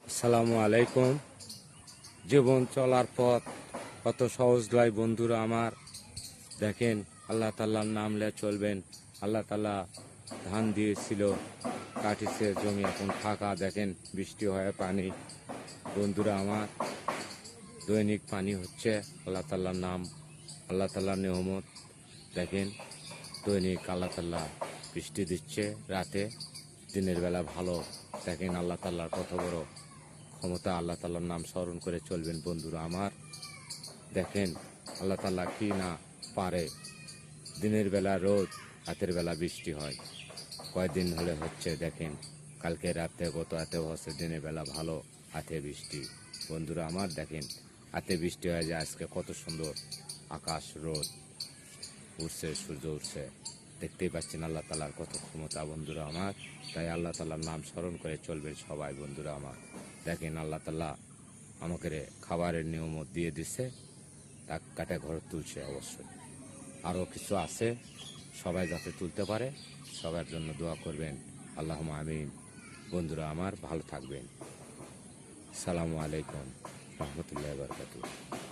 আসসালামু আলাইকুম। জীবন চলার পথ কত সহজ নয় বন্ধুরা আমার। দেখেন, আল্লাহ তাআলার নাম নিয়ে চলবেন। আল্লাহ তাআলা ধান দিয়েছিল, কাটিছে, জমি এখন ফাঁকা। দেখেন, বৃষ্টি হয়ে পানি বন্ধুরা আমার দৈনিক পানি হচ্ছে। আল্লাহ তাআলার নাম, আল্লাহ তাআলার নিয়ামত। দেখেন, দৈনিক আল্লাহ তাআলা বৃষ্টি দিচ্ছে রাতে, দিনের বেলা ভালো। দেখেন আল্লাহ তাআলার কত বড় ক্ষমতা। আল্লাহ তাআলার নাম স্মরণ করে চলবেন বন্ধুরা আমার। দেখেন আল্লাহ তাআলা কি না পারে। দিনের বেলা রোদ, রাতের বেলা বৃষ্টি হয়। কয়দিন হলে হচ্ছে দেখেন, কালকে রাতে গত রাতেও হচ্ছে, দিনের বেলা ভালো, হাতে বৃষ্টি বন্ধুরা আমার। দেখেন হাতে বৃষ্টি হয়ে যায়, আজকে কত সুন্দর আকাশ, রোদ উঠছে, সূর্য উঠছে। দেখতেই পাচ্ছেন আল্লাহ তাআলার কত ক্ষমতা বন্ধুরা আমার। তাই আল্লাহ তাআলার নাম স্মরণ করে চলবেন সবাই বন্ধুরা আমার। দেখেন আল্লাহ তাআলা আমাকে খাবারের নিয়মত দিয়ে দিছে, তা কাটে ঘর তুলছে। অবশ্যই আরও কিছু আছে, সবাই যাতে তুলতে পারে, সবার জন্য দোয়া করবেন। আল্লাহুম্মা আমিন। বন্ধুরা আমার, ভালো থাকবেন। আসসালামু আলাইকুম রহমতুল্লাহি ওয়া বারাকাতুহু।